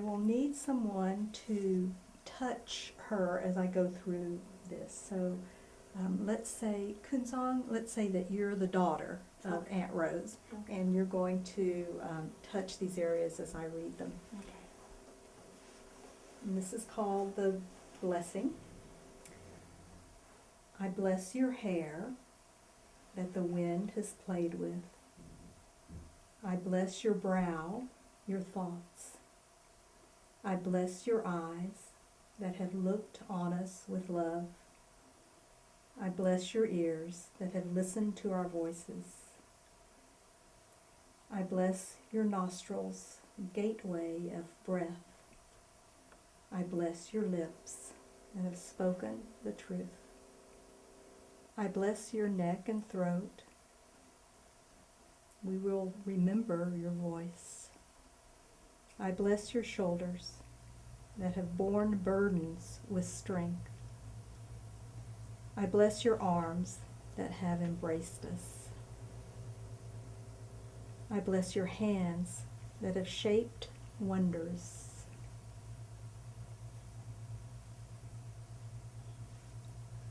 will need someone to touch her as I go through this. So let's say, Kunzong, let's say that you're the daughter of Aunt Rose, and you're going to touch these areas as I read them. Okay. And this is called the blessing. I bless your hair that the wind has played with. I bless your brow, your thoughts. I bless your eyes that have looked on us with love. I bless your ears that have listened to our voices. I bless your nostrils, gateway of breath. I bless your lips that have spoken the truth. I bless your neck and throat. We will remember your voice. I bless your shoulders that have borne burdens with strength. I bless your arms that have embraced us. I bless your hands that have shaped wonders.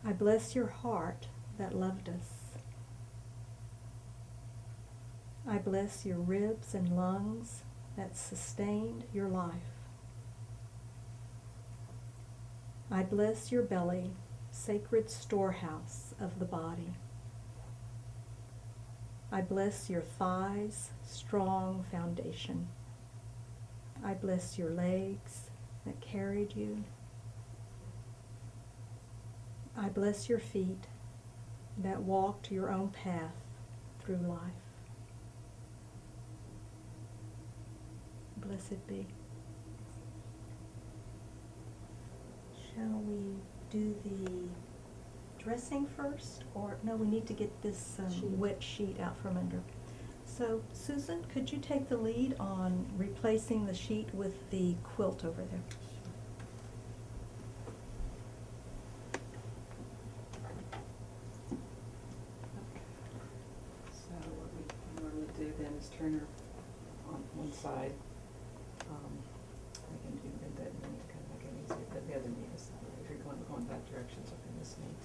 I bless your heart that loved us. I bless your ribs and lungs that sustained your life. I bless your belly, sacred storehouse of the body. I bless your thighs, strong foundation. I bless your legs that carried you. I bless your feet that walked your own path through life. Blessed be. Shall we do the dressing first, or no, we need to get this wet sheet out from under. So Susan, could you take the lead on replacing the sheet with the quilt over there? So what we normally do then is turn her on one side. I can do that, and then you kind of make it easier, but the other knee is that way. If you're going that direction, so in this knee,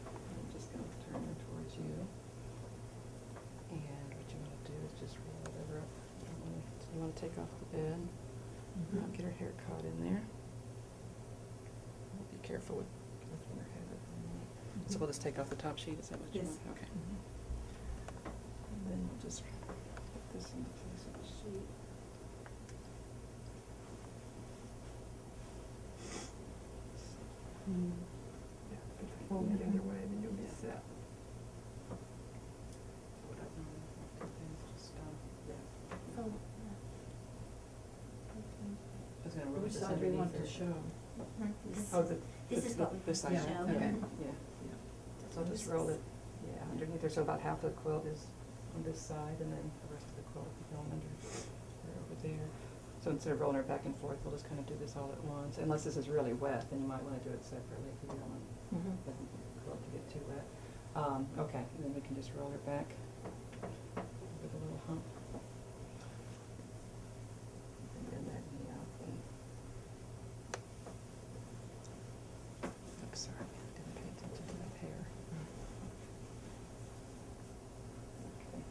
I'm just going to turn her towards you. And what you want to do is just roll it over up. So you want to take off the bed. Get her hair caught in there. Be careful with lifting her head up. So we'll just take off the top sheet. Is that what you Yes. want? Okay. And then we'll just put this in place of the sheet. Yeah, put the fold the other way, then you'll be set. What I normally do then is just, So, I was gonna roll Which this side do you want underneath to her. show? Oh, the. This is what we this side. show. Okay, Mhm. yeah, yeah. So I'll just roll it, yeah, underneath her, so about half of the quilt is on this side, and then the rest of the quilt will be going under her over there. So instead of rolling her back and forth, we'll just kind of do this all at once. Unless this is really wet, then you might want to do it separately if you don't want the quilt to get too wet. Okay, and then we can just roll her back with a little hump. And then that knee out. Oops, sorry, didn't pay attention to that hair. Okay.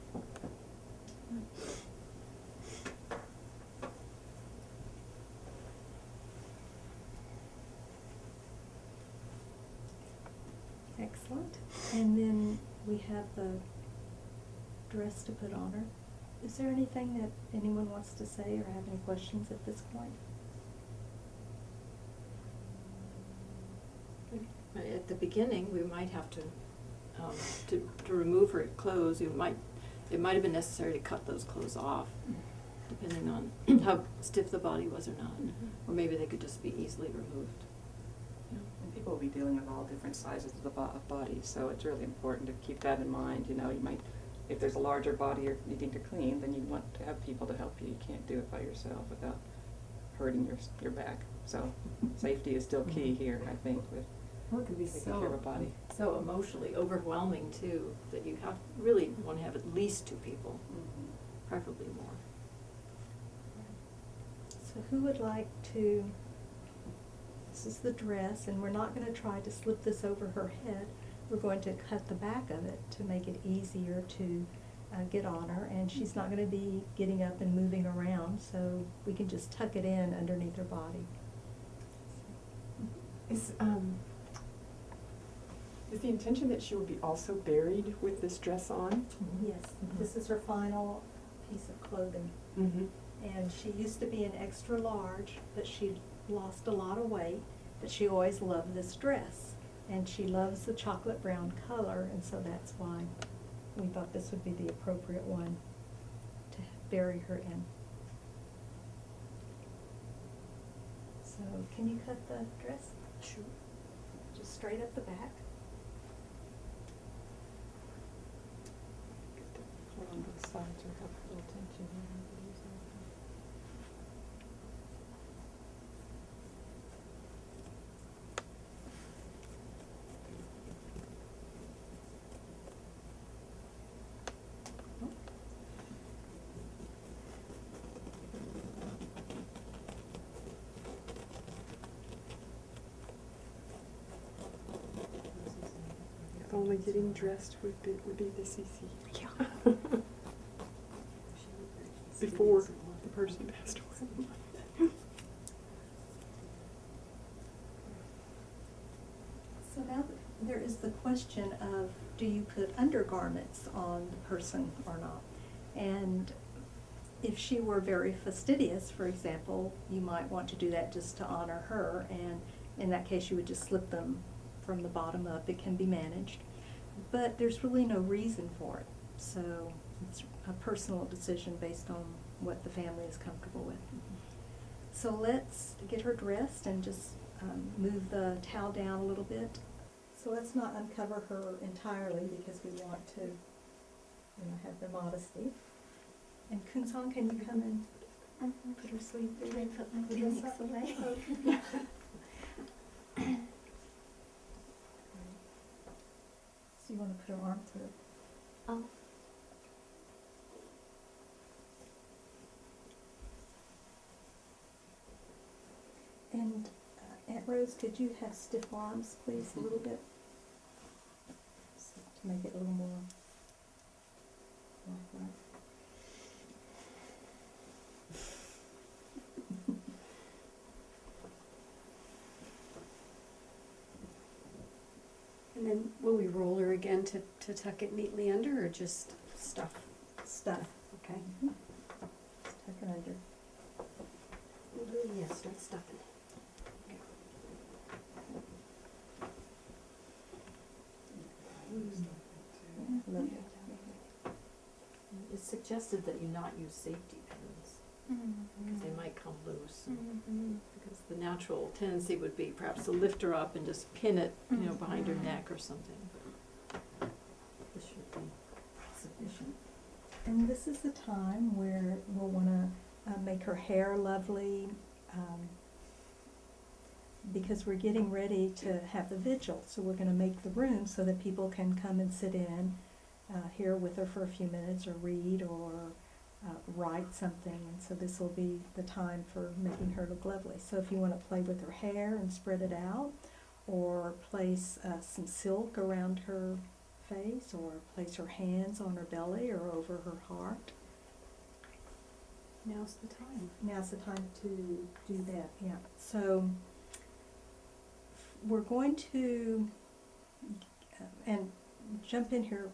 Excellent. And then we have the dress to put on her. Is there anything that anyone wants to say or have any questions at this point? At the beginning, we might have to remove her clothes, it might have been necessary to cut those clothes off, depending on how stiff the body was or not. Or maybe they could just be easily removed. And people will be dealing with all different sizes of the body, so it's really important to keep that in mind. You know, you might, if there's a larger body you're needing to clean, then you want to have people to help you. You can't do it by yourself without hurting your back. So safety is still key here, I think, with Well, it could be taking care of a body. so emotionally overwhelming too, that you really want to have at least two people, preferably more. So who would like to, this is the dress, and we're not gonna try to slip this over her head. We're going to cut the back of it to make it easier to get on her, and she's not gonna be getting up and moving around, so we can just tuck it in underneath her body. Is the intention that she will be also buried with this dress on? Yes, this is her final piece of clothing. Mm-hmm. And she used to be an extra large, but she lost a lot of weight, but she always loved this dress. And she loves the chocolate brown color, and so that's why we thought this would be the appropriate one to bury her in. So can you cut the dress? Sure. Just straight up the back. On both sides or have a little tension here. If only getting dressed would be this easy. Yeah. Before the person passed away. So now there is the question of, do you put undergarments on the person or not? And if she were very fastidious, for example, you might want to do that just to honor her, and in that case you would just slip them from the bottom up. It can be managed. But there's really no reason for it. So it's a personal decision based on what the family is comfortable with. So let's get her dressed and just move the towel down a little bit. So let's not uncover her entirely because we want to, have the modesty. And Kunsan, can you come and put her sleeve there? Can I put my The dress tunics up? away? So you want to put her arm through. Oh, And Aunt Rose, could you have stiff arms, please, a little bit? To make it a little more lifelike. And then will we roll her again to tuck it neatly under, or just stuff? Stuff. Okay. Just tuck it under. Yes, start stuffing. Lovely. It's suggested that you not use safety pins, because they might come loose. Because the natural tendency would be perhaps to lift her up and just pin it, behind her neck or something. This should be sufficient. And this is the time where we'll want to make her hair lovely, because we're getting ready to have the vigil. So we're going to make the room so that people can come and sit in here with her for a few minutes, or read, or write something. And so this will be the time for making her look lovely. So if you want to play with her hair and spread it out, or place some silk around her face, or place her hands on her belly or over her heart. Now's the time. Now's the time to do that, yeah. So we're going to, and jump in here,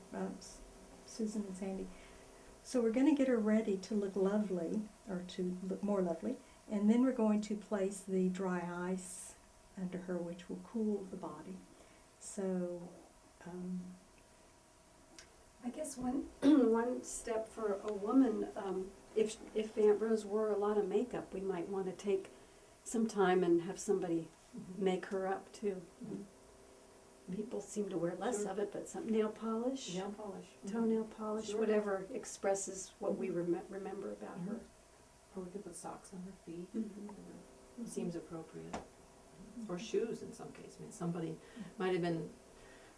Susan and Sandy. So we're going to get her ready to look lovely, or to look more lovely, and then we're going to place the dry ice under her, which will cool the body. So, I guess one step for a woman, if Aunt Rose wore a lot of makeup, we might want to take some time and have somebody make her up too. People seem to wear less of it, but some nail polish, Nail polish. toenail polish, Sure. whatever expresses what we remember about her. Or we could put socks on her feet. Mhm. Seems appropriate. Or shoes in some case. I mean, somebody might have been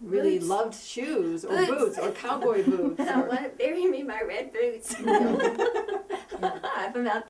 really Boots. loved shoes, or Boots. boots, or cowboy boots. I or- want to bury me in my red boots. Yeah. I'm about